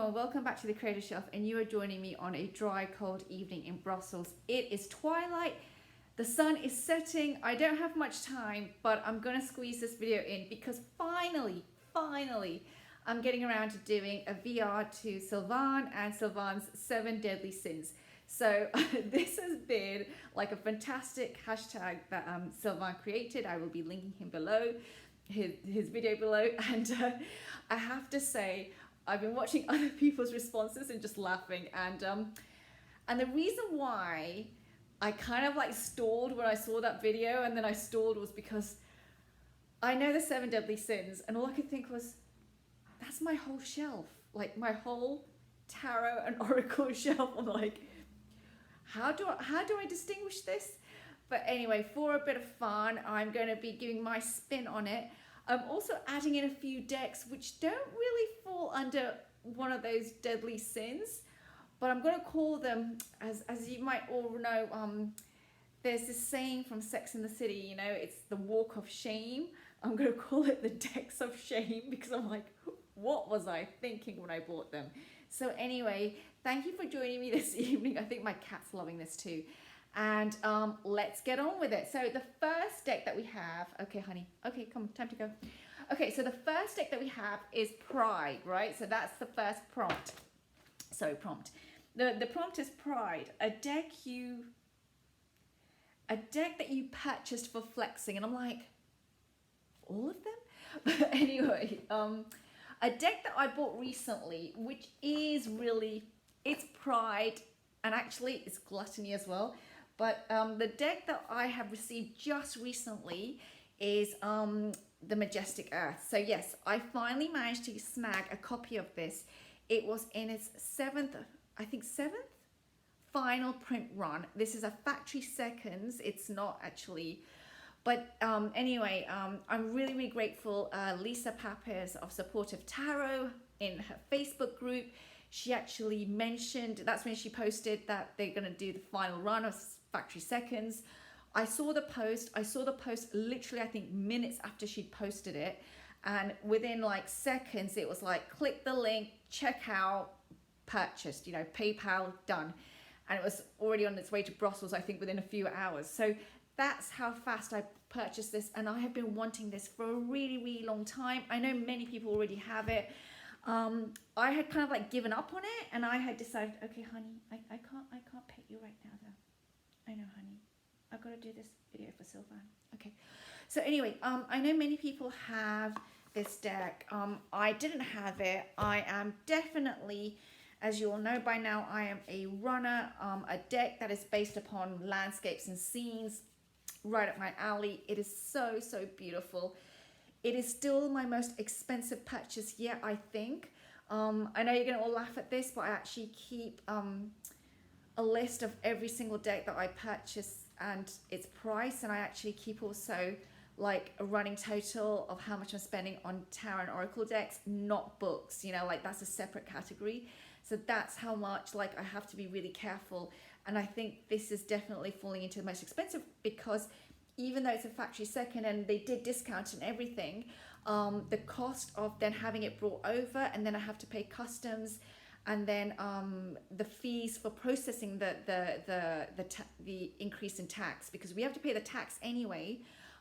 everyone, welcome back to the Creator Shelf, and you are joining me on a dry, cold evening in Brussels. It is twilight, the sun is setting. I don't have much time, but I'm going to squeeze this video in because finally, I'm getting around to doing a VR to Sylvain and Sylvain's 7 Deadly Sins. So this has been like a fantastic hashtag that Sylvain created. I will be linking him below, his video below, and I have to say, I've been watching other people's responses and just laughing, and the reason why I kind of like stalled when I saw that video, and then I stalled, was because I know the 7 Deadly Sins, and all I could think was, that's my whole shelf, like my whole tarot and oracle shelf. I'm like, how do I distinguish this? But anyway, for a bit of fun, I'm going to be giving my spin on it. I'm also adding in a few decks which don't really fall under one of those deadly sins, but I'm going to call them, as you might all know, there's this saying from Sex and the City, you know, it's the walk of shame. I'm going to call it the decks of shame because I'm like, what was I thinking when I bought them? So anyway, thank you for joining me this evening. I think my cat's loving this too. And let's get on with it. So the first deck that we have, okay, honey, okay, come on, time to go. Okay, so the first deck that we have is Pride, right? So that's the first prompt. So prompt. The prompt is Pride, a deck that you purchased for flexing. And I'm like, all of them? But anyway, a deck that I bought recently, which is really, it's Pride, and actually it's Gluttony as well. But the deck that I have received just recently is the Majestic Earth. So yes, I finally managed to snag a copy of this. It was in its seventh final print run. This is a factory seconds. It's not actually, but anyway, I'm really grateful. Lisa Pappas of Supportive Tarot in her Facebook group, she actually mentioned, that's when she posted that they're going to do the final run of factory seconds. I saw the post literally, I think minutes after she'd posted it, and within like seconds it was like, click the link, check out, purchased, you know, PayPal, done. And it was already on its way to Brussels, I think within a few hours. So that's how fast I purchased this, and I have been wanting this for a really long time. I know many people already have it. I had kind of like given up on it, and I had decided, okay, honey, I can't pet you right now though. I know, honey, I've got to do this video for Sylvain. Okay. So anyway, I know many people have this deck. I didn't have it. I am definitely, as you all know by now, I am a runner. A deck that is based upon landscapes and scenes, right up my alley. It is so beautiful. It is still my most expensive purchase yet, I think. I know you're going to all laugh at this, but I actually keep a list of every single deck that I purchase and its price, and I actually keep also like a running total of how much I'm spending on tarot and oracle decks, not books, you know, like that's a separate category. So that's how much, like, I have to be really careful. And I think this is definitely falling into the most expensive, because even though it's a factory second and they did discount and everything, the cost of then having it brought over, and then I have to pay customs, and then the fees for processing the increase in tax, because we have to pay the tax anyway.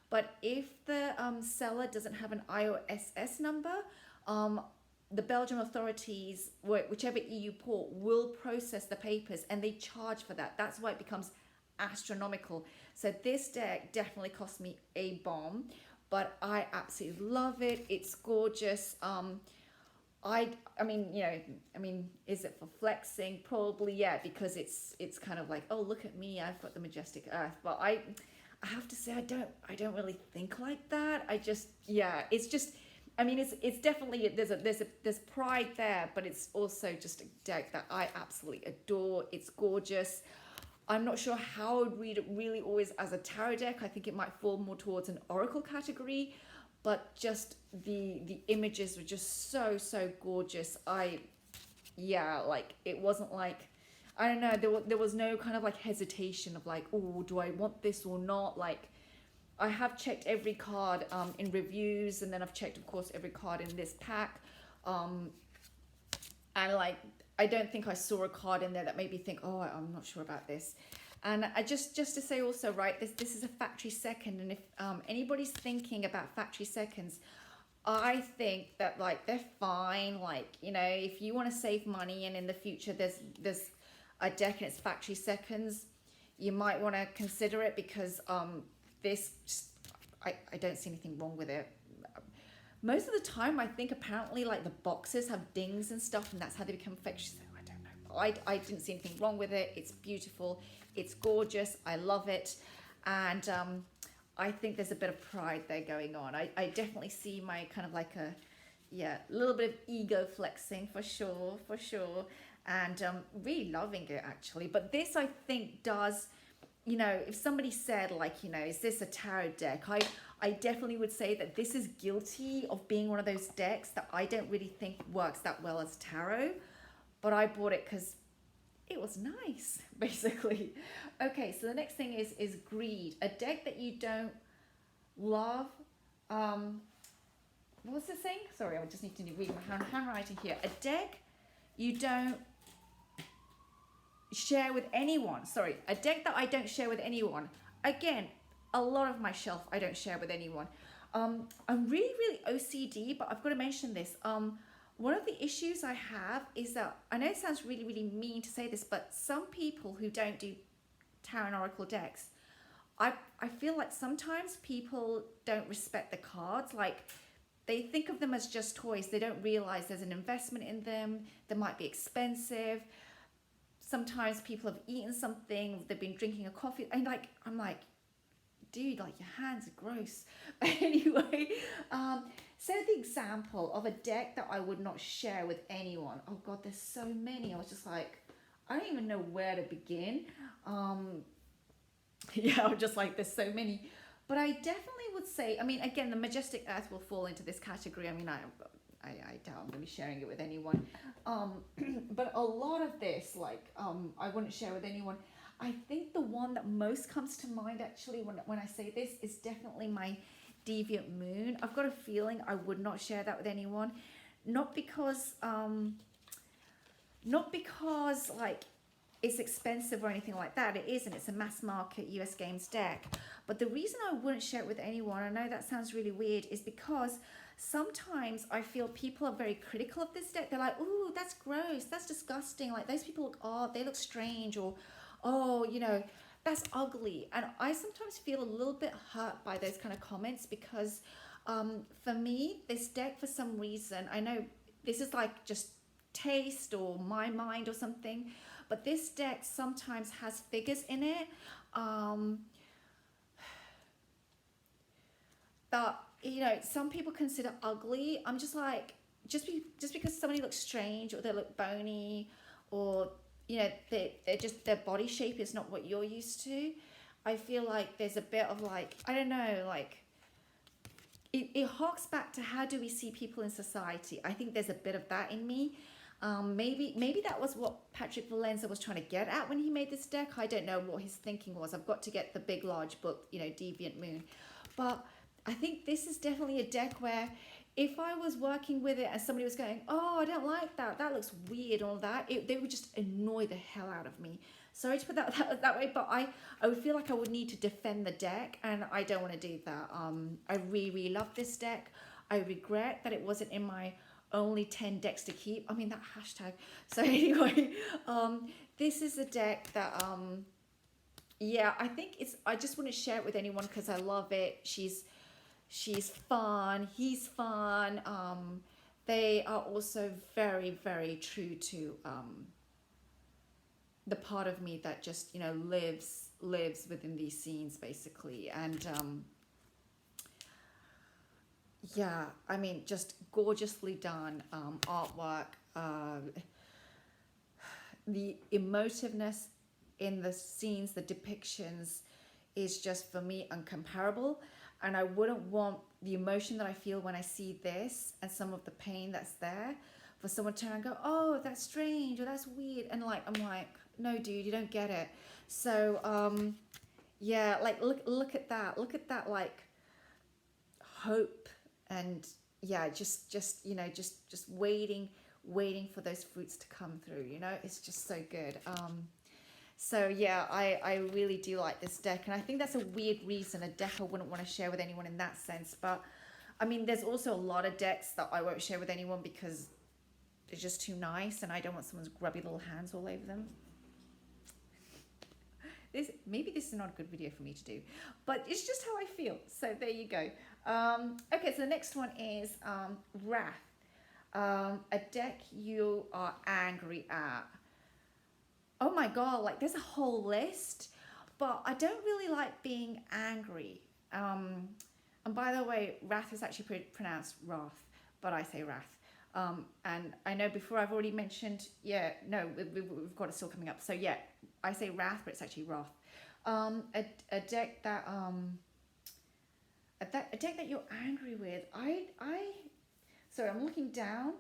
But if the seller doesn't have an IOSS number, the Belgian authorities, whichever EU port, will process the papers, and they charge for that. That's why it becomes astronomical. So this deck definitely cost me a bomb, but I absolutely love it. It's gorgeous. I mean, you know, is it for flexing? Probably, yeah, because it's kind of like, oh, look at me, I've got the Majestic Earth. But I have to say, I don't really think like that. I just, yeah, it's just, I mean, it's definitely, there's pride there, but it's also just a deck that I absolutely adore. It's gorgeous. I'm not sure how I would read it really always as a tarot deck. I think it might fall more towards an oracle category, but just the images were just so gorgeous. Yeah, like, it wasn't like, I don't know, there was no kind of like hesitation of like, oh, do I want this or not? Like, I have checked every card in reviews, and then I've checked, of course, every card in this pack. And like, I don't think I saw a card in there that made me think, oh, I'm not sure about this. And I just to say also, right, this is a factory second, and if anybody's thinking about factory seconds, I think that like they're fine. Like, you know, if you want to save money and in the future there's a deck and it's factory seconds, you might want to consider it, because this I don't see anything wrong with it. Most of the time, I think apparently like the boxes have dings and stuff, and that's how they become factory. So I don't know. I didn't see anything wrong with it. It's beautiful. It's gorgeous. I love it. And I think there's a bit of pride there going on. I definitely see my kind of like a little bit of ego flexing for sure. And really loving it actually. But this I think does, you know, if somebody said like, you know, is this a tarot deck? I definitely would say that this is guilty of being one of those decks that I don't really think works that well as tarot. But I bought it because it was nice, basically. Okay, so the next thing is Greed, a deck that you don't love. What was this saying? Sorry, I just need to read my handwriting here. A deck you don't share with anyone. Sorry, a deck that I don't share with anyone. Again, a lot of my shelf I don't share with anyone. I'm really OCD, but I've got to mention this. One of the issues I have is that, I know it sounds really mean to say this, but some people who don't do tarot and oracle decks, I feel like sometimes people don't respect the cards. Like, they think of them as just toys. They don't realize there's an investment in them. They might be expensive. Sometimes people have eaten something, they've been drinking a coffee, and like, I'm like, dude, like your hands are gross. Anyway, so the example of a deck that I would not share with anyone. Oh God, there's so many. I was just like, I don't even know where to begin. Yeah, I'm just like, there's so many. But I definitely would say, I mean, again, the Majestic Earth will fall into this category. I mean, I doubt I'm going to be sharing it with anyone. But a lot of this, like, I wouldn't share with anyone. I think the one that most comes to mind actually when I say this is definitely my Deviant Moon. I've got a feeling I would not share that with anyone. Not because like it's expensive or anything like that. It isn't. It's a mass market US Games deck. But the reason I wouldn't share it with anyone, I know that sounds really weird, is because sometimes I feel people are very critical of this deck. They're like, ooh, that's gross, that's disgusting. Like, those people look odd, they look strange, or, oh, you know, that's ugly. And I sometimes feel a little bit hurt by those kind of comments, because for me, this deck, for some reason, I know this is like just taste or my mind or something, but this deck sometimes has figures in it that, you know, some people consider ugly. I'm just like, just because somebody looks strange or they look bony, or, you know, they're just, their body shape is not what you're used to, I feel like there's a bit of like, I don't know, like it harks back to how do we see people in society. I think there's a bit of that in me. Maybe that was what Patrick Valenza was trying to get at when he made this deck. I don't know what his thinking was. I've got to get the big large book, you know, Deviant Moon. But I think this is definitely a deck where if I was working with it and somebody was going, oh, I don't like that, that looks weird, all that, they would just annoy the hell out of me. Sorry to put that way, but I would feel like I would need to defend the deck, and I don't want to do that. I really love this deck. I regret that it wasn't in my only 10 decks to keep. I mean, that hashtag. So anyway, this is a deck that, yeah, I think I just want to share it with anyone because I love it. She's fun. He's fun. They are also very true to the part of me that just, you know, lives within these scenes, basically. And yeah, I mean, just gorgeously done artwork. The emotiveness in the scenes, the depictions, is just, for me, uncomparable. And I wouldn't want the emotion that I feel when I see this and some of the pain that's there for someone to turn and go, oh, that's strange, or that's weird. And like, I'm like, no, dude, you don't get it. So yeah, like look at that like hope, and yeah, just you know, just waiting waiting for those fruits to come through, you know. It's just so good. So yeah, I really do like this deck, and I think that's a weird reason, a deck I wouldn't want to share with anyone in that sense. But I mean, there's also a lot of decks that I won't share with anyone because they're just too nice and I don't want someone's grubby little hands all over them. Maybe this is not a good video for me to do, but it's just how I feel. So there you go. Okay, so the next one is Wrath. A deck you are angry at. Oh my god, like there's a whole list, but I don't really like being angry. And by the way, Wrath is actually pronounced Wrath, but I say Wrath. And I know before I've already mentioned, yeah, no, we've got it still coming up. So yeah, I say Wrath, but it's actually Wrath. A deck that a deck that you're angry with. Sorry, I'm looking down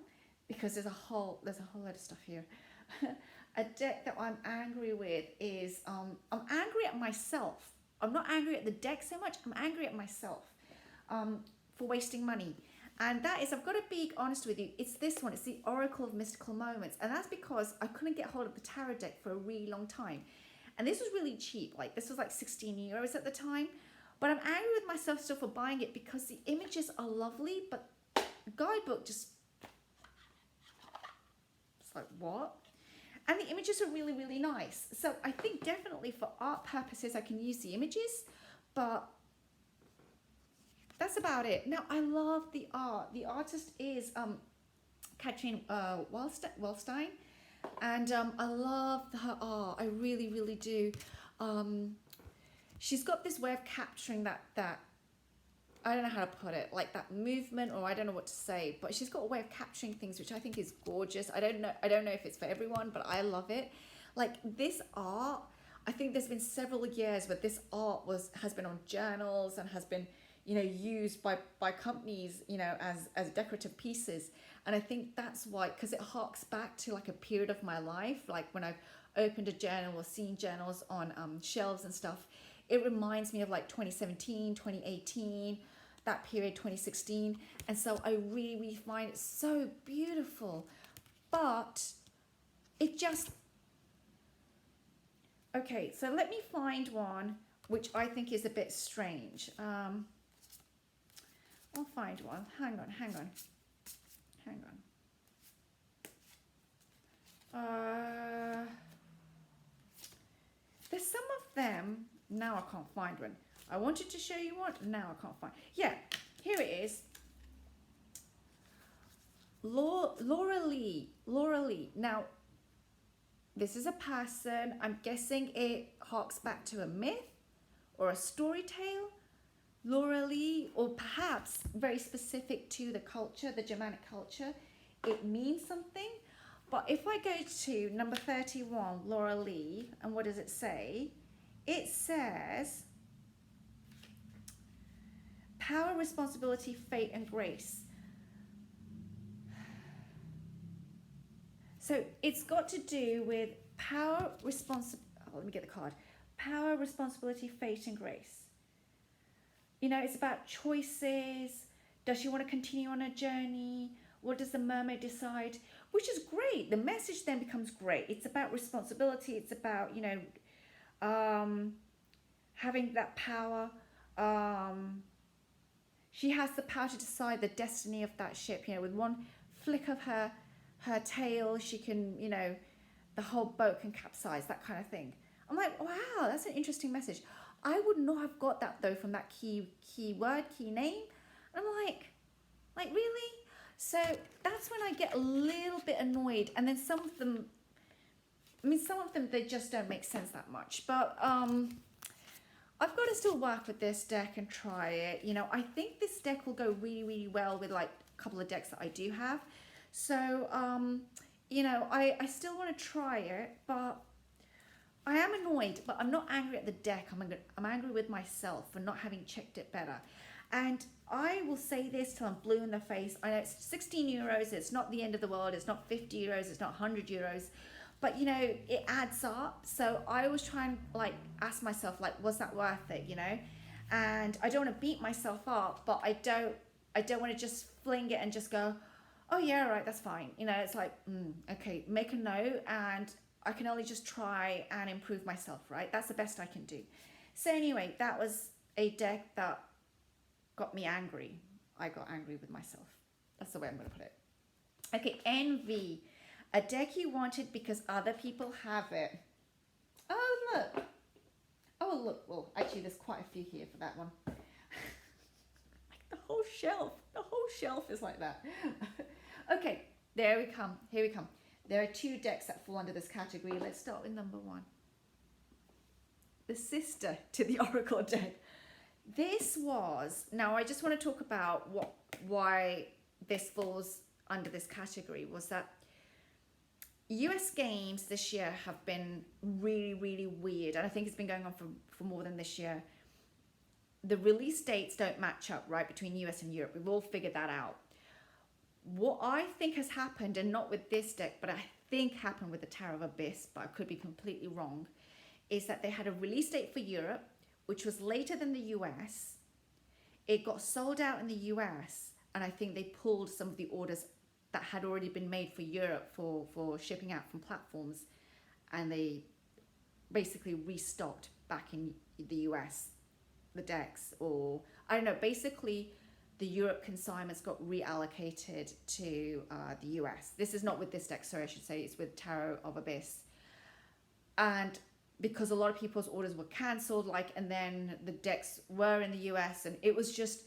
because there's a whole lot of stuff here. A deck that I'm angry with is I'm angry at myself. I'm not angry at the deck so much. I'm angry at myself for wasting money. And that is, I've got to be honest with you, it's this one. It's the Oracle of Mystical Moments. And that's because I couldn't get hold of the tarot deck for a really long time. And this was really cheap. Like this was like 16 euros at the time. But I'm angry with myself still for buying it because the images are lovely, but the guidebook just, it's like, what? And the images are really, really nice. So I think definitely for art purposes, I can use the images, but that's about it. Now, I love the art. The artist is Katrin Wellstein, and I love her art. I really, really do. She's got this way of capturing that I don't know how to put it, like that movement, or I don't know what to say, but she's got a way of capturing things which I think is gorgeous. I don't know if it's for everyone, but I love it. Like this art, I think there's been several years where this art has been on journals and has been, you know, used by companies, you know, as decorative pieces. And I think that's why, because it harks back to like a period of my life, like when I've opened a journal or seen journals on shelves and stuff, it reminds me of like 2017, 2018, that period, 2016. And so I really, really find it so beautiful. But it just, okay, so let me find one which I think is a bit strange. I'll find one. Hang on. There's some of them. Now I can't find one. I wanted to show you one. Now I can't find. Yeah, here it is. Laura Lee. Now, this is a person. I'm guessing it harks back to a myth or a story tale. Laura Lee, or perhaps very specific to the culture, the Germanic culture. It means something. But if I go to number 31, Laura Lee, and what does it say? It says, power, responsibility, fate, and grace. So it's got to do with power, let me get the card. Power, responsibility, fate, and grace. You know, it's about choices. Does she want to continue on a journey? What does the mermaid decide? Which is great. The message then becomes great. It's about responsibility. It's about, you know, having that power. She has the power to decide the destiny of that ship. You know, with one flick of her tail, she can, you know, the whole boat can capsize, that kind of thing. I'm like, wow, that's an interesting message. I would not have got that though from that key word, key name. And I'm like really? So that's when I get a little bit annoyed. And then some of them, they just don't make sense that much. But I've got to still work with this deck and try it. You know, I think this deck will go really, really well with like a couple of decks that I do have. So, you know, I still want to try it, but I am annoyed, but I'm not angry at the deck. I'm angry with myself for not having checked it better. And I will say this till I'm blue in the face. I know it's 16 euros. It's not the end of the world. It's not 50 euros. It's not 100 euros. But, you know, it adds up. So I always try and, like, ask myself, like, was that worth it, you know? And I don't want to beat myself up, but I don't want to just fling it and just go, oh yeah, right, that's fine. You know, it's like, okay, make a note, and I can only just try and improve myself, right? That's the best I can do. So anyway, that was a deck that got me angry. I got angry with myself. That's the way I'm going to put it. Okay, envy. A deck you wanted because other people have it. Oh, look. Oh, look. Well, actually, there's quite a few here for that one. Like the whole shelf. The whole shelf is like that. Okay, there we come. Here we come. There are 2 decks that fall under this category. Let's start with number 1. The sister to the Oracle deck. This was, now I just want to talk about why this falls under this category, was that US games this year have been really, really weird. And I think it's been going on for more than this year. The release dates don't match up, right, between US and Europe. We've all figured that out. What I think has happened, and not with this deck, but I think happened with the Tarot of Abyss, but I could be completely wrong, is that they had a release date for Europe, which was later than the US. It got sold out in the US, and I think they pulled some of the orders that had already been made for Europe for shipping out from platforms, and they basically restocked back in the US, the decks, or I don't know, basically the Europe consignments got reallocated to the US. This is not with this deck, sorry, I should say, it's with Tarot of Abyss. And because a lot of people's orders were cancelled, and then the decks were in the US, and it was just,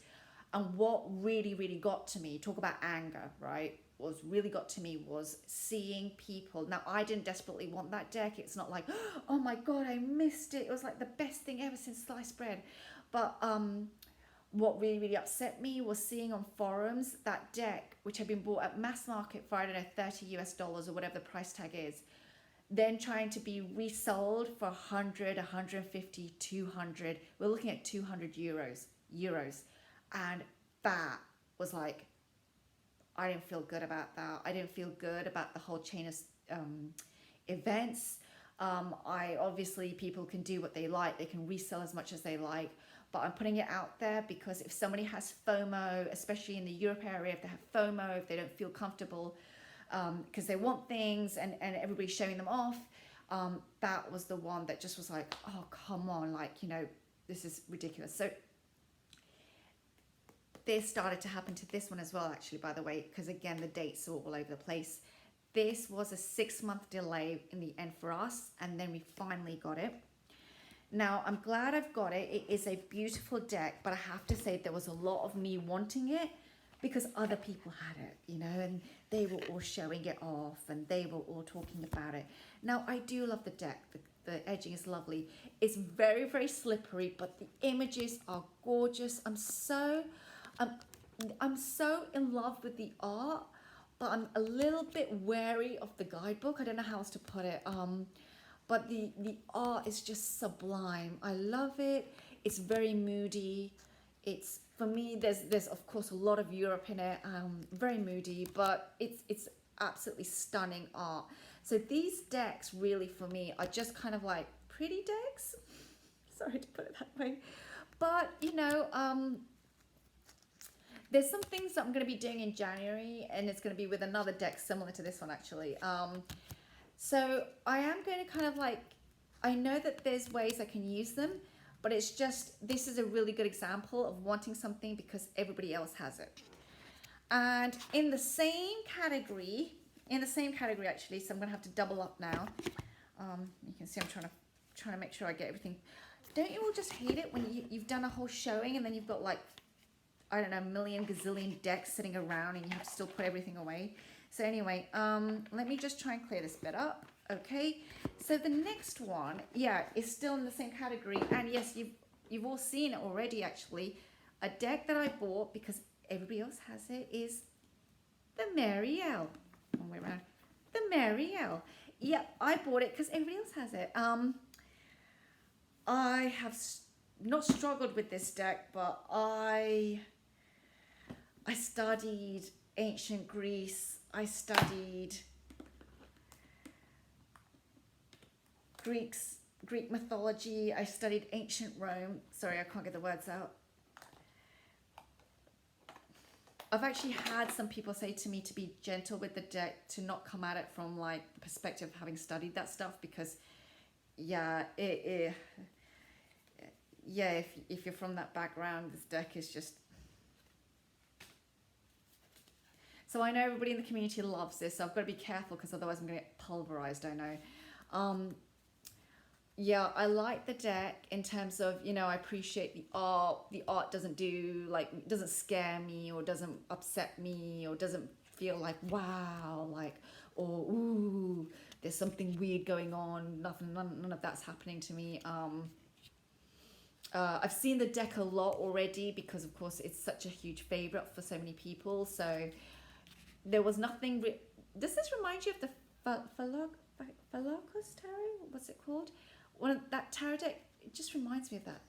and what really, really got to me, talk about anger, right? What really got to me was seeing people. Now, I didn't desperately want that deck. It's not like, oh my God, I missed it. It was like the best thing ever since sliced bread. But what really, really upset me was seeing on forums that deck, which had been bought at mass market for, I don't know, $30 US or whatever the price tag is, then trying to be resold for 100, 150, 200. We're looking at 200 euros. And that was like, I didn't feel good about that. I didn't feel good about the whole chain of events. Obviously, people can do what they like. They can resell as much as they like. But I'm putting it out there because if somebody has FOMO, especially in the Europe area, if they have FOMO, if they don't feel comfortable, because they want things and everybody's showing them off, that was the one that just was like, oh, come on, this is ridiculous. So this started to happen to this one as well, actually, by the way, because again, the dates are all over the place. This was a 6-month delay in the end for us, and then we finally got it. Now, I'm glad I've got it. It is a beautiful deck, but I have to say there was a lot of me wanting it because other people had it, and they were all showing it off and they were all talking about it. Now, I do love the deck. The edging is lovely. It's very, very slippery, but the images are gorgeous. I'm so in love with the art, but I'm a little bit wary of the guidebook. I don't know how else to put it. But the art is just sublime. I love it. It's very moody. It's, for me, there's of course a lot of Europe in it. Very moody, but it's absolutely stunning art. So these decks really for me are just kind of like pretty decks. Sorry to put it that way. But there's some things that I'm going to be doing in January, and it's going to be with another deck similar to this one actually. So I am going to kind of I know that there's ways I can use them, but it's just, this is a really good example of wanting something because everybody else has it. And in the same category actually, so I'm going to have to double up now. You can see I'm trying to make sure I get everything. Don't you all just hate it when you've done a whole showing and then you've got I don't know, a million gazillion decks sitting around and you have to still put everything away? So anyway, let me just try and clear this bit up. Okay, so the next one, is still in the same category. And yes, you've all seen it already actually. A deck that I bought because everybody else has it is the Marielle. One way around. The Marielle. Yep, I bought it because everybody else has it. I have not struggled with this deck, but I studied ancient Greece. I studied Greek mythology. I studied ancient Rome. Sorry, I can't get the words out. I've actually had some people say to me to be gentle with the deck, to not come at it from like the perspective of having studied that stuff, because yeah, yeah, if you're from that background, this deck is just... So I know everybody in the community loves this, so I've got to be careful because otherwise I'm going to get pulverized, I know. Yeah, I like the deck in terms of, you know, I appreciate the art. The art doesn't do, like, doesn't scare me or doesn't upset me or doesn't feel like, wow, like, or, ooh, there's something weird going on. None of that's happening to me. I've seen the deck a lot already because, of course, it's such a huge favorite for so many people. So there was nothing... Does this remind you of the Falocos Tarot? What's it called? One of that tarot deck, it just reminds me of that.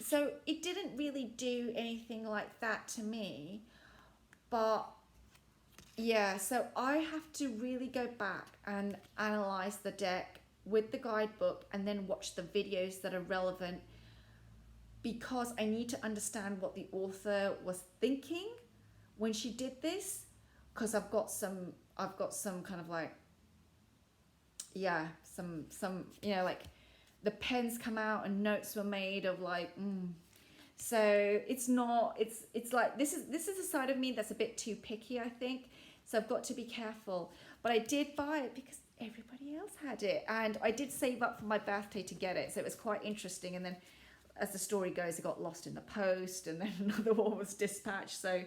So it didn't really do anything like that to me, but yeah, so I have to really go back and analyze the deck with the guidebook and then watch the videos that are relevant, because I need to understand what the author was thinking when she did this, because I've got some kind of like, yeah, some, you know, like the pens come out and notes were made of like, so it's not, it's like, this is a side of me that's a bit too picky, I think. So I've got to be careful, but I did buy it because everybody else had it, and I did save up for my birthday to get it. So it was quite interesting. And then as the story goes, it got lost in the post, and then another one was dispatched. So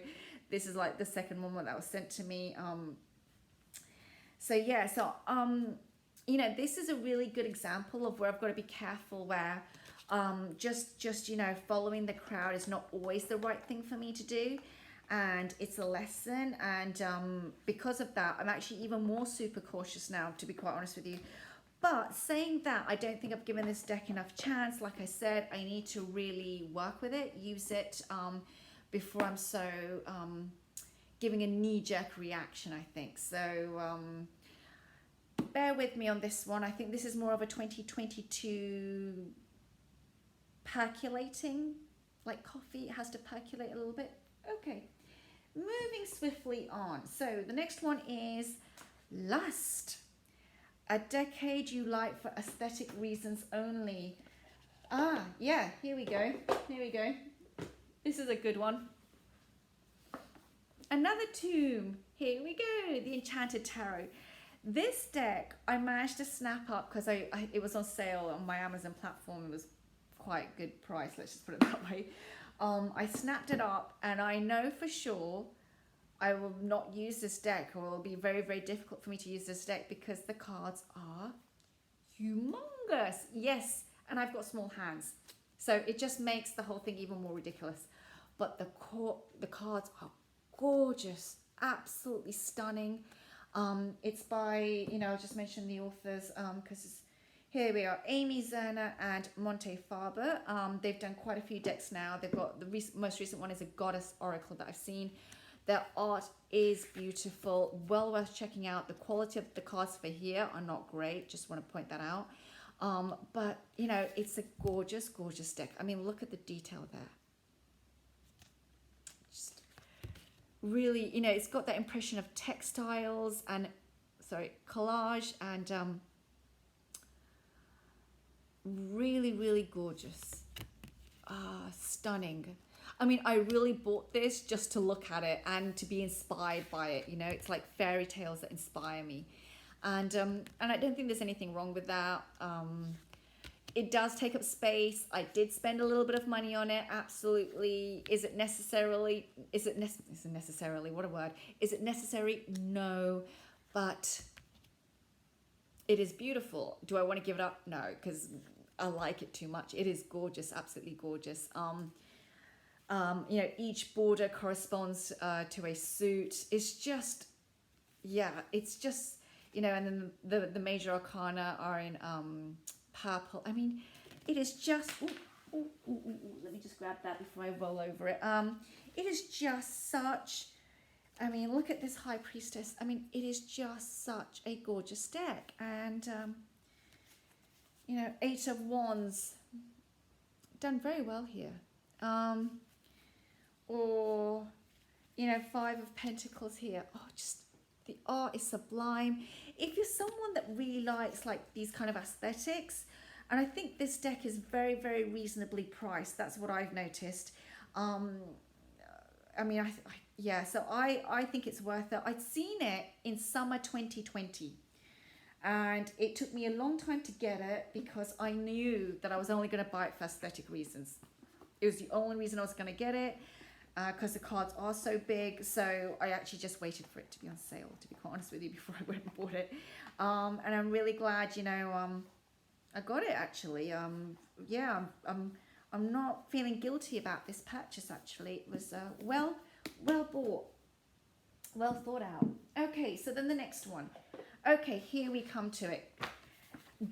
this is like the second one that was sent to me. So yeah, so you know, this is a really good example of where I've got to be careful, where just you know, following the crowd is not always the right thing for me to do, and it's a lesson. And because of that, I'm actually even more super cautious now, to be quite honest with you. But saying that, I don't think I've given this deck enough chance. Like I said, I need to really work with it, use it before I'm so giving a knee-jerk reaction, I think. So bear with me on this one. I think this is more of a 2022 percolating, like coffee. It has to percolate a little bit. Okay, moving swiftly on. So the next one is Lust. A decade you like for aesthetic reasons only. Ah, yeah, here we go. Here we go. This is a good one. Another tomb. Here we go. The Enchanted Tarot. This deck I managed to snap up because it was on sale on my Amazon platform. It was quite a good price, let's just put it that way. I snapped it up, and I know for sure I will not use this deck, or it will be very, very difficult for me to use this deck because the cards are humongous. Yes, and I've got small hands. So it just makes the whole thing even more ridiculous. But the cards are gorgeous, absolutely stunning. It's by, you know, I'll just mention the authors because here we are, Amy Zerner and Monte Faber. They've done quite a few decks now. They've got the most recent one is a Goddess Oracle that I've seen. Their art is beautiful, well worth checking out. The quality of the cards for here are not great, just want to point that out. But, you know, it's a gorgeous, gorgeous deck. I mean, look at the detail there. Just really, you know, it's got that impression of textiles and, sorry, collage, and really, really gorgeous. Stunning. I mean, I really bought this just to look at it and to be inspired by it. You know, it's like fairy tales that inspire me. And I don't think there's anything wrong with that. It does take up space. I did spend a little bit of money on it. Absolutely. Is it necessary? What a word. Is it necessary? No. But it is beautiful. Do I want to give it up? No, because I like it too much. It is gorgeous. Absolutely gorgeous. You know, each border corresponds to a suit. It's just, yeah, it's just, you know, and then the major arcana are in purple. I mean, it is just, let me just grab that before I roll over it. It is just such, I mean, look at this High Priestess. I mean, it is just such a gorgeous deck. And, you know, Eight of Wands, done very well here. Or you know, Five of Pentacles here. Oh, just the art is sublime. If you're someone that really likes like these kind of aesthetics, and I think this deck is very, very reasonably priced. That's what I've noticed. I mean, yeah, so I think it's worth it. I'd seen it in summer 2020. And it took me a long time to get it because I knew that I was only going to buy it for aesthetic reasons. It was the only reason I was going to get it, because the cards are so big. So I actually just waited for it to be on sale, to be quite honest with you, before I went and bought it. And I'm really glad, you know, I got it actually. Yeah, I'm not feeling guilty about this purchase actually. It was well bought, well thought out. Okay, so then the next one. Okay, here we come to it.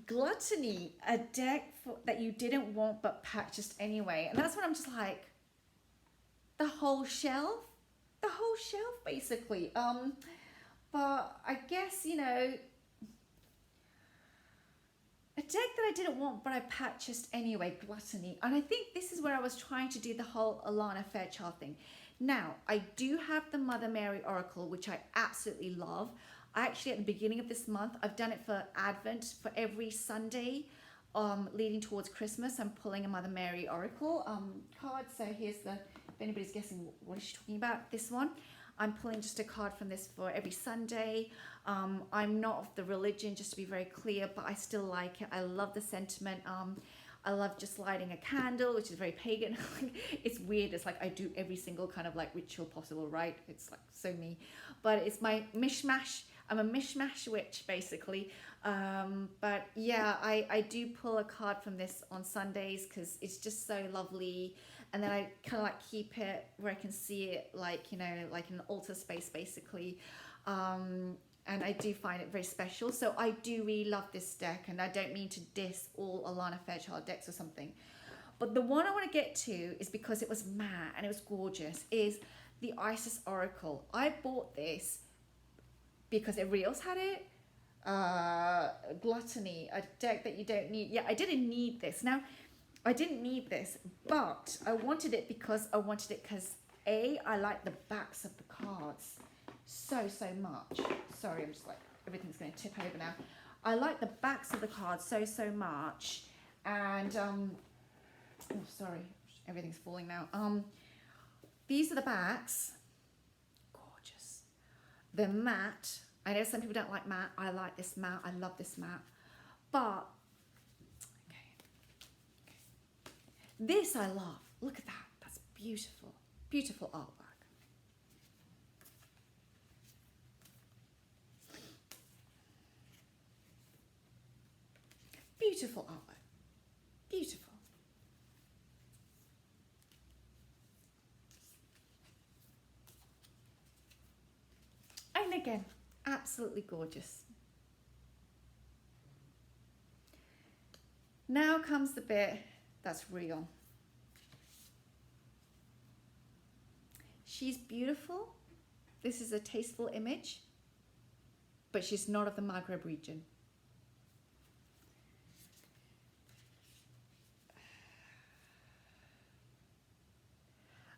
Gluttony, a deck that you didn't want but purchased anyway. And that's when I'm just like, the whole shelf basically. But I guess, you know, a deck that I didn't want but I purchased anyway, Gluttony. And I think this is where I was trying to do the whole Alana Fairchild thing. Now, I do have the Mother Mary Oracle, which I absolutely love. Actually, at the beginning of this month, I've done it for Advent, for every Sunday leading towards Christmas. I'm pulling a Mother Mary Oracle card. So here's the, if anybody's guessing what is she talking about, this one. I'm pulling just a card from this for every Sunday. I'm not of the religion, just to be very clear, but I still like it. I love the sentiment. I love just lighting a candle, which is very pagan. It's weird. It's like I do every single kind of like ritual possible, right? It's like so me. But it's my mishmash. I'm a mishmash witch, basically. But yeah, I do pull a card from this on Sundays because it's just so lovely. And then I kind of like keep it where I can see it, like, you know, like an altar space, basically. And I do find it very special. So I do really love this deck. And I don't mean to diss all Alana Fairchild decks or something. But the one I want to get to is because it was matte and it was gorgeous, is the Isis Oracle. I bought this because everybody else had it. Gluttony, a deck that you don't need. Yeah, I didn't need this. Now, I didn't need this, but I wanted it because A, I like the backs of the cards so much. Sorry, I'm just like, everything's going to tip over now. I like the backs of the cards so much. And, oh, sorry, everything's falling now. These are the backs. Gorgeous. They're matte. I know some people don't like matte. I like this matte. I love this matte. But, okay. This I love. Look at that. That's beautiful. Beautiful artwork. Beautiful artwork. Beautiful. And again, absolutely gorgeous. Now comes the bit that's real. She's beautiful. This is a tasteful image, but she's not of the Maghreb region.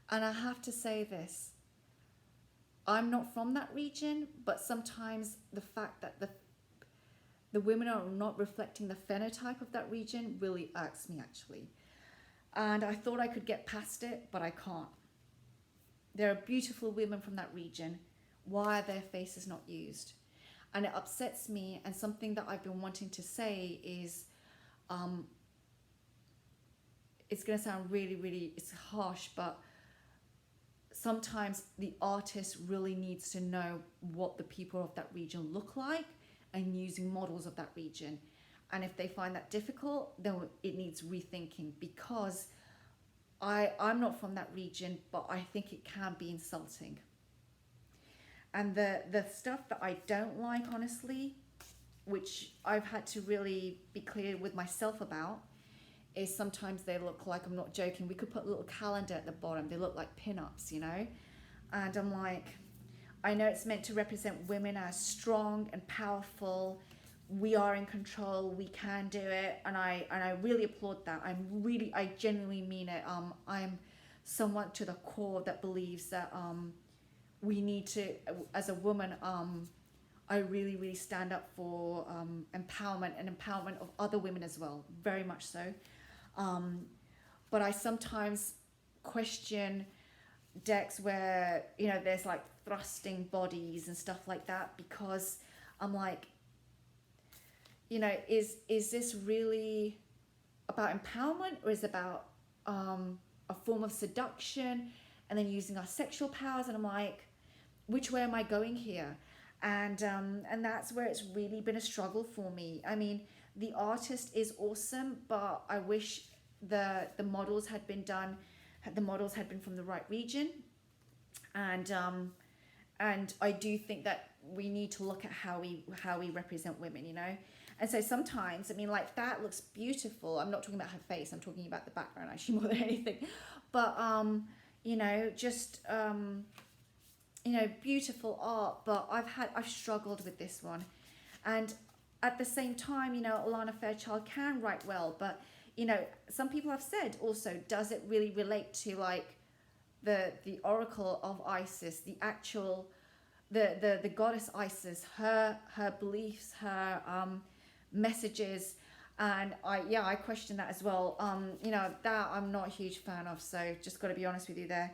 And I have to say this, I'm not from that region, but sometimes the fact that the women are not reflecting the phenotype of that region really irks me actually. And I thought I could get past it, but I can't. There are beautiful women from that region. Why are their faces not used? And it upsets me, and something that I've been wanting to say is, it's going to sound really, it's harsh, but sometimes the artist really needs to know what the people of that region look like and using models of that region. And if they find that difficult, then it needs rethinking, because I'm not from that region, but I think it can be insulting. And the stuff that I don't like, honestly, which I've had to really be clear with myself about, is sometimes they look like, I'm not joking, we could put a little calendar at the bottom. They look like pin-ups, you know? And I'm like, I know it's meant to represent women as strong and powerful. We are in control, we can do it. And I really applaud that. I genuinely mean it. I'm someone to the core that believes that we need to, as a woman, I really, really stand up for empowerment and empowerment of other women as well, very much so. But I sometimes question decks where, you know, there's like thrusting bodies and stuff like that, because I'm like, you know, is this really about empowerment, or is it about a form of seduction and then using our sexual powers? And I'm like, which way am I going here? And that's where it's really been a struggle for me. I mean, the artist is awesome, but I wish the models had been done, the models had been from the right region. And I do think that we need to look at how we represent women, you know. And so sometimes, I mean, like, that looks beautiful. I'm not talking about her face, I'm talking about the background actually more than anything. But you know, just you know, beautiful art, but I've struggled with this one. And at the same time, you know, Alana Fairchild can write well, but, you know, some people have said also, does it really relate to like the oracle of Isis, the actual, the goddess Isis, her beliefs, her messages? And I question that as well. You know, that I'm not a huge fan of, so just got to be honest with you there.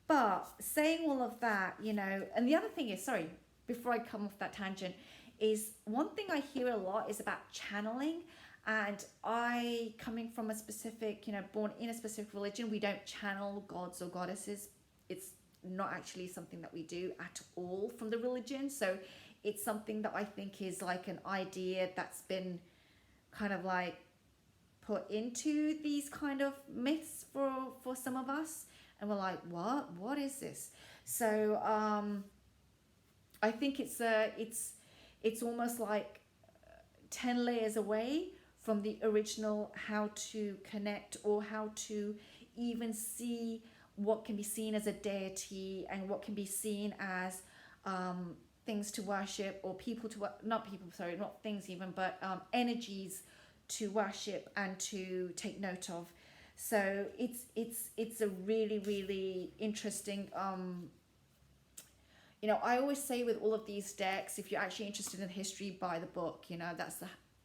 But saying all of that, you know, and the other thing is, sorry, before I come off that tangent, is one thing I hear a lot is about channeling. And I, coming from a specific, you know, born in a specific religion, we don't channel gods or goddesses. It's not actually something that we do at all from the religion. So it's something that I think is like an idea that's been kind of like put into these kind of myths for some of us. And we're like, what is this? So I think it's almost like 10 layers away from the original how to connect, or how to even see what can be seen as a deity and what can be seen as things to worship, or not things even, but energies to worship and to take note of. So it's a really, really interesting, you know, I always say with all of these decks, if you're actually interested in history, buy the book. You know,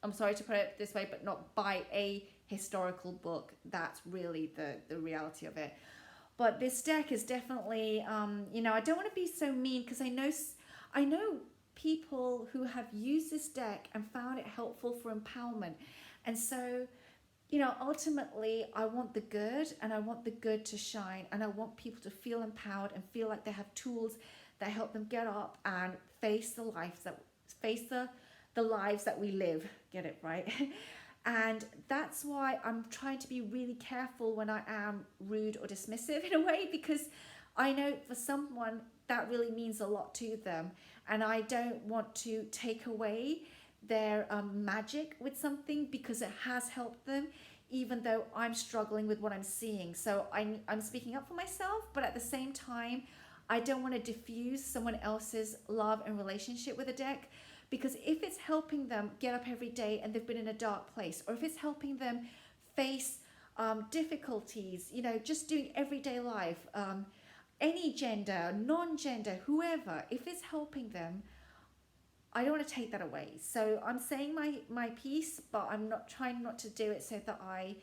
I'm sorry to put it this way, but not buy a historical book. That's really the reality of it. But this deck is definitely, you know, I don't want to be so mean, because I know people who have used this deck and found it helpful for empowerment. And so, you know, ultimately, I want the good, and I want the good to shine, and I want people to feel empowered and feel like they have tools that help them get up and face the lives that we live. Get it right? And that's why I'm trying to be really careful when I am rude or dismissive in a way, because I know for someone that really means a lot to them, and I don't want to take away their magic with something because it has helped them, even though I'm struggling with what I'm seeing. So I'm speaking up for myself, but at the same time, I don't want to diffuse someone else's love and relationship with a deck, because if it's helping them get up every day and they've been in a dark place, or if it's helping them face difficulties, you know, just doing everyday life, any gender, non-gender, whoever, if it's helping them, I don't want to take that away. So I'm saying my piece, but I'm not trying not to do it so that I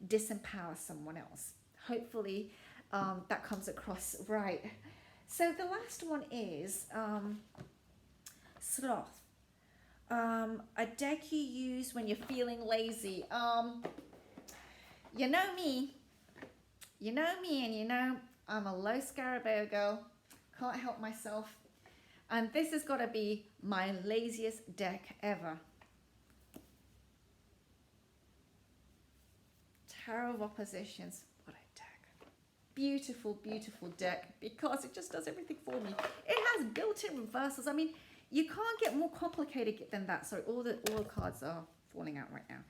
disempower someone else. Hopefully that comes across right. So the last one is Sloth. A deck you use when you're feeling lazy. You know me, and you know I'm a low Scarab girl. Can't help myself. And this has got to be my laziest deck ever. Tarot of Oppositions. What a deck. Beautiful, beautiful deck, because it just does everything for me. It has built-in reversals. I mean, you can't get more complicated than that. Sorry, all the cards are falling out right now.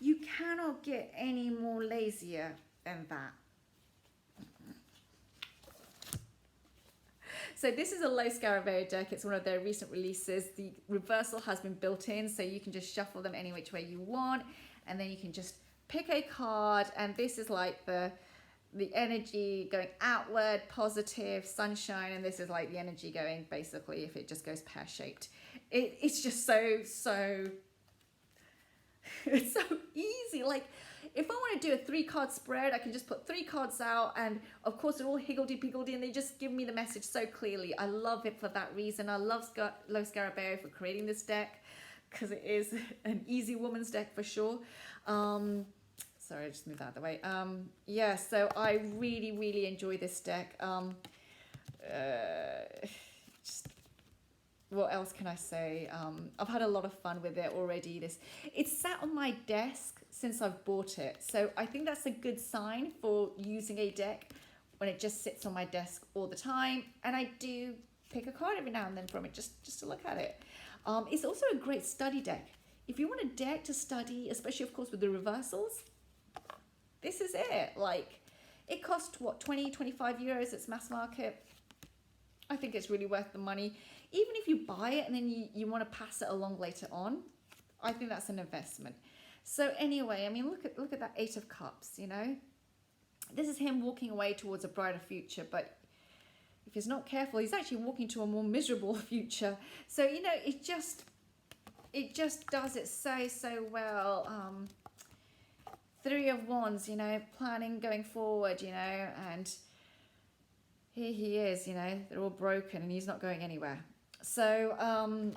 You cannot get any more lazier than that. So this is a low Scarab deck. It's one of their recent releases. The reversal has been built in, so you can just shuffle them any which way you want, and then you can just pick a card. And this is like the the energy going outward, positive, sunshine, and this is like the energy going basically if it just goes pear-shaped. It's just so it's so easy. Like if I want to do a 3-card spread, I can just put 3 cards out, and of course they're all higgledy-piggledy, and they just give me the message so clearly. I love it for that reason. I love Scarab for creating this deck, because it is an easy woman's deck for sure. Sorry, I just moved that out of the way. Yeah, so I really enjoy this deck. Just, what else can I say? I've had a lot of fun with it already. It's sat on my desk since I've bought it, so I think that's a good sign for using a deck when it just sits on my desk all the time, and I do pick a card every now and then from it just to look at it. It's also a great study deck. If you want a deck to study, especially of course with the reversals, this is it. Like, it cost what, 20-25 euros? It's mass market. I think it's really worth the money. Even if you buy it and then you want to pass it along later on, I think that's an investment. So anyway, I mean, look at that 8 of Cups, you know. This is him walking away towards a brighter future, but if he's not careful, he's actually walking to a more miserable future. So, you know, it just does it so well. 3 of Wands, you know, planning going forward, you know, and here he is, you know, they're all broken and he's not going anywhere. So,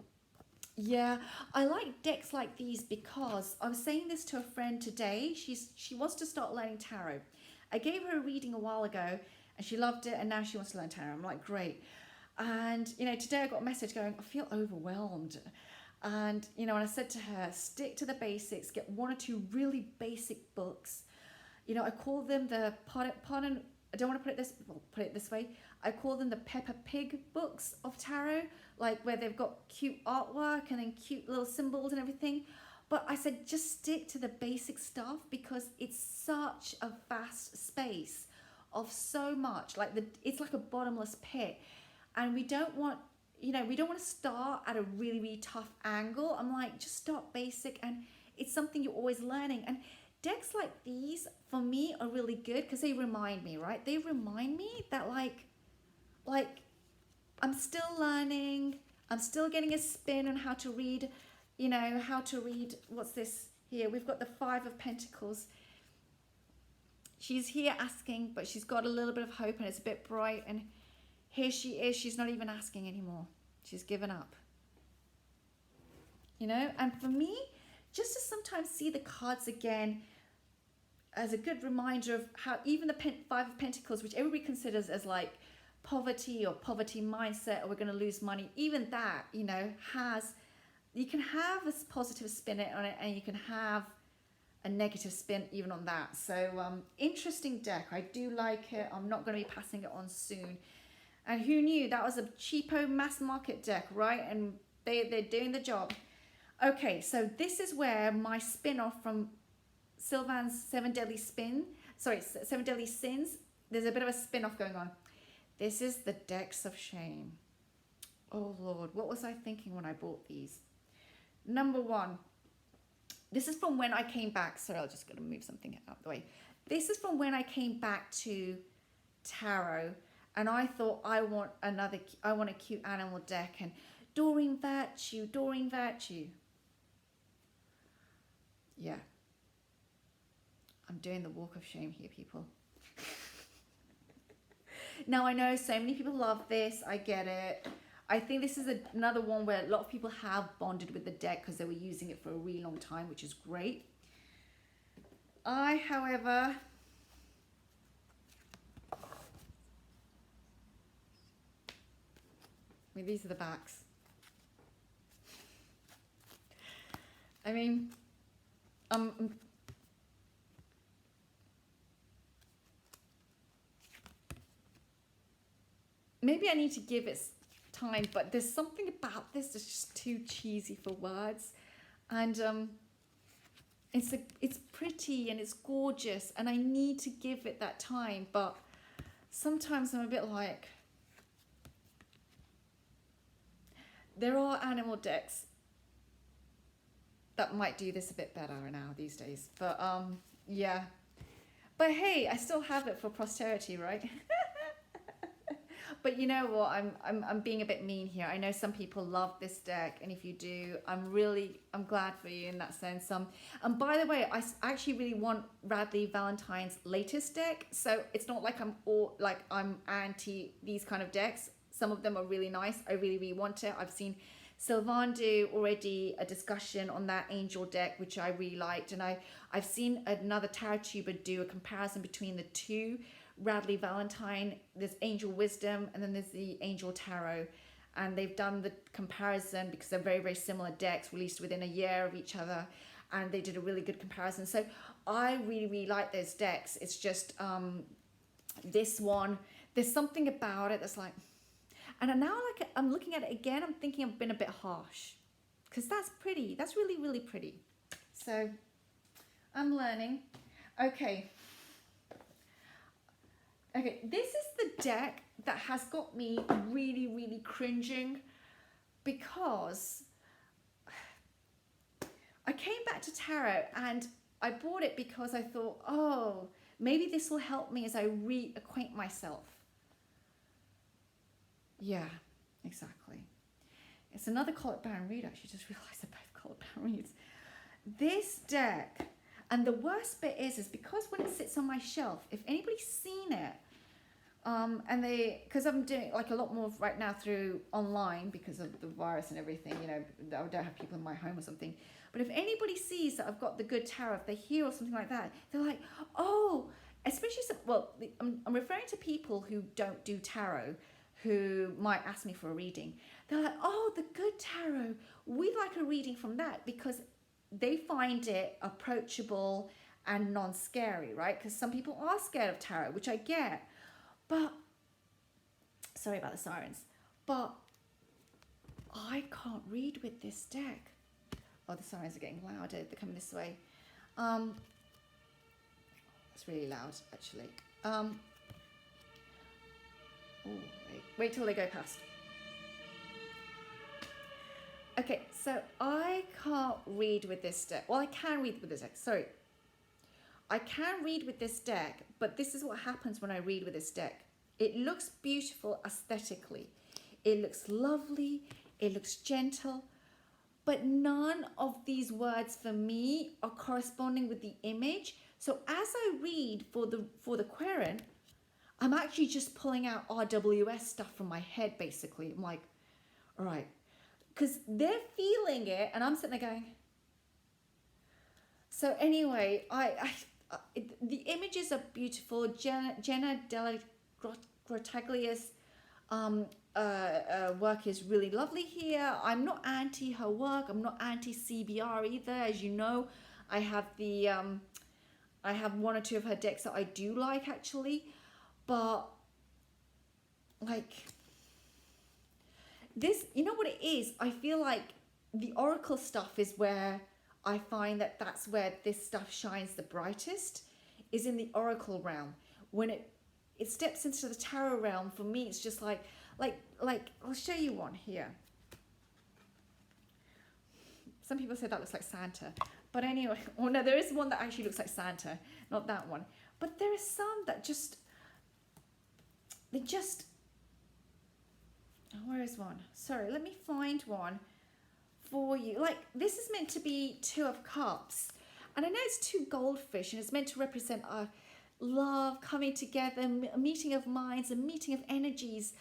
yeah, I like decks like these because I was saying this to a friend today. She wants to start learning tarot. I gave her a reading a while ago and she loved it, and now she wants to learn tarot. I'm like, great. And, you know, today I got a message going, I feel overwhelmed. And, you know, and I said to her, stick to the basics, get 1 or 2 really basic books. You know, I call them the, pardon, I don't want to put it this way. I call them the Peppa Pig books of tarot, like where they've got cute artwork and then cute little symbols and everything. But I said, just stick to the basic stuff because it's such a vast space of so much. Like it's like a bottomless pit. And we don't want, you know, we don't want to start at a really tough angle. I'm like, just start basic, and it's something you're always learning. And decks like these, for me, are really good because they remind me, right? They remind me that like I'm still learning. I'm still getting a spin on how to read, you know, what's this here? We've got the 5 of Pentacles. She's here asking, but she's got a little bit of hope and it's a bit bright, and here she is, she's not even asking anymore. She's given up. You know, and for me, just to sometimes see the cards again as a good reminder of how even the 5 of Pentacles, which everybody considers as like poverty or poverty mindset, or we're going to lose money, even that, you know, you can have a positive spin on it, and you can have a negative spin even on that. So interesting deck. I do like it. I'm not going to be passing it on soon. And who knew that was a cheapo mass market deck, right? And they're doing the job. Okay, so this is where my spin-off from Sylvain's 7 Deadly Sins, there's a bit of a spin-off going on. This is the Decks of Shame. Oh Lord, what was I thinking when I bought these? Number 1, this is from when I came back. Sorry, I'll just gotta move something out of the way. This is from when I came back to tarot, and I thought I want a cute animal deck, and Doreen Virtue. Yeah. I'm doing the walk of shame here, people. Now, I know so many people love this. I get it. I think this is another one where a lot of people have bonded with the deck because they were using it for a really long time, which is great. However, I mean, these are the backs. I mean, maybe I need to give it time, but there's something about this that's just too cheesy for words. And it's pretty and it's gorgeous, and I need to give it that time, but sometimes I'm a bit like, there are animal decks that might do this a bit better now these days, but yeah. But hey, I still have it for posterity, right? But you know what? I'm being a bit mean here. I know some people love this deck, and if you do, I'm glad for you in that sense. And by the way, actually really want Radley Valentine's latest deck, so it's not like I'm anti these kind of decks. Some of them are really nice. I really want it. I've seen Sylvain do already a discussion on that Angel deck, which I really liked, and I've seen another tarot tuber do a comparison between the two Radley Valentine. There's Angel Wisdom, and then there's the Angel Tarot, and they've done the comparison because they're very similar decks released within a year of each other, and they did a really good comparison. So I really like those decks. It's just this one, there's something about it that's like, and now like I'm looking at it again, I'm thinking I've been a bit harsh, because that's pretty, that's really pretty. So I'm learning. Okay, this is the deck that has got me really cringing, because I came back to tarot and I bought it because I thought, oh, maybe this will help me as I reacquaint myself. Yeah, exactly. It's another Colette Baron read. I actually just realized they're both Colette Baron reads. This deck, and the worst bit is because when it sits on my shelf, if anybody's seen it, and because I'm doing like a lot more right now through online because of the virus and everything, you know, I don't have people in my home or something. But if anybody sees that I've got the good tarot, if they hear or something like that, they're like, oh, especially I'm referring to people who don't do tarot, who might ask me for a reading. They're like, oh, the good tarot, we'd like a reading from that, because they find it approachable and non-scary, right? Because some people are scared of tarot, which I get. But, sorry about the sirens, but I can't read with this deck. Oh, the sirens are getting louder. They're coming this way. It's really loud, actually. Oh, wait till they go past. Okay, so I can't read with this deck. Well, I can read with this deck. Sorry. I can read with this deck, but this is what happens when I read with this deck. It looks beautiful aesthetically. It looks lovely. It looks gentle. But none of these words for me are corresponding with the image. So as I read for the querent, I'm actually just pulling out RWS stuff from my head, basically. I'm like, all right. Because they're feeling it, and I'm sitting there going. So anyway, the images are beautiful. Jenna Della Grottaglia's work is really lovely here. I'm not anti her work. I'm not anti CBR either. As you know, I have I have one or two of her decks that I do like, actually. But like this, you know what it is? I feel like the oracle stuff is where I find that's where this stuff shines the brightest, is in the oracle realm. When it steps into the tarot realm, for me, it's just like I'll show you one here. Some people say that looks like Santa, but anyway, well, no, there is one that actually looks like Santa, not that one. But there are some that oh, where is one? Sorry, let me find one for you. Like, this is meant to be Two of Cups, and I know it's two goldfish, and it's meant to represent a love coming together, a meeting of minds, a meeting of energies.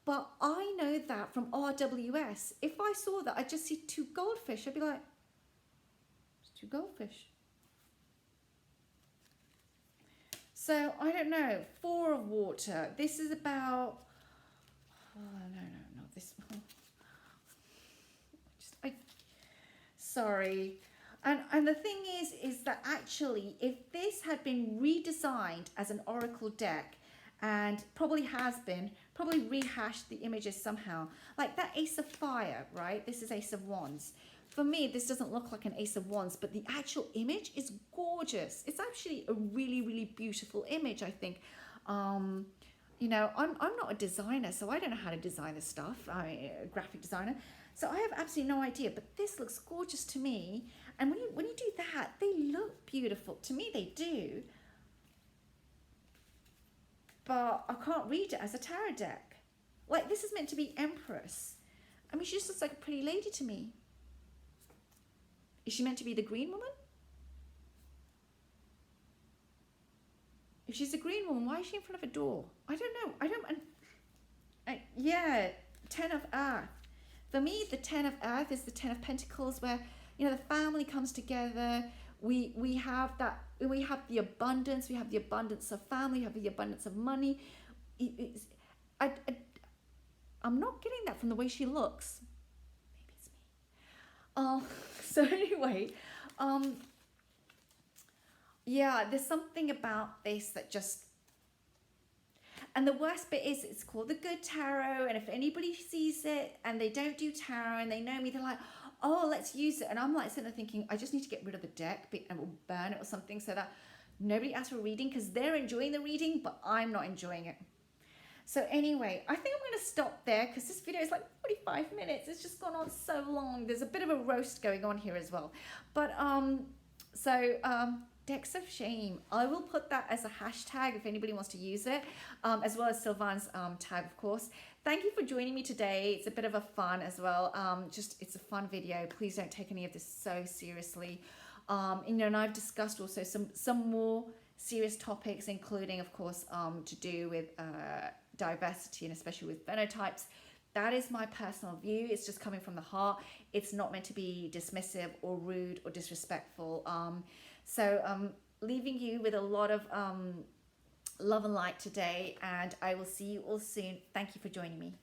But I know that from RWS, if I saw that, I'd just see two goldfish. I'd be like, it's two goldfish. So I don't know. Four of Water. This is about. Oh, no, not this one. Sorry. And the thing is that actually, if this had been redesigned as an oracle deck, and probably rehashed the images somehow, like that Ace of Fire, right? This is Ace of Wands. For me, this doesn't look like an Ace of Wands, but the actual image is gorgeous. It's actually a really beautiful image, I think. You know, I'm not a designer, so I don't know how to design this stuff. I'm a graphic designer, so I have absolutely no idea. But this looks gorgeous to me. And when you do that, they look beautiful. To me, they do. but I can't read it as a tarot deck. Like, this is meant to be Empress. I mean, she just looks like a pretty lady to me. Is she meant to be the green woman? If she's a green woman, why is she in front of a door? I don't know. Yeah, 10 of Earth. For me, the 10 of Earth is the 10 of Pentacles, where, you know, the family comes together. We have that. We have the abundance. We have the abundance of family. We have the abundance of money. I'm not getting that from the way she looks. Maybe it's me. So anyway, yeah, there's something about this that just, and the worst bit is it's called the Good Tarot, and if anybody sees it and they don't do tarot and they know me, they're like, oh, let's use it. And I'm like sitting there thinking, I just need to get rid of the deck and we'll burn it or something so that nobody asks for a reading, because they're enjoying the reading, but I'm not enjoying it. So anyway, I think I'm going to stop there because this video is like 45 minutes. It's just gone on so long. There's a bit of a roast going on here as well. But decks of shame. I will put that as a hashtag if anybody wants to use it, as well as Sylvain's tag, of course. Thank you for joining me today. It's a bit of a fun as well. It's a fun video. Please don't take any of this so seriously. And I've discussed also some more serious topics, including, of course, to do with diversity and especially with phenotypes. That is my personal view. It's just coming from the heart. It's not meant to be dismissive or rude or disrespectful. Leaving you with a lot of love and light today, and I will see you all soon. Thank you for joining me.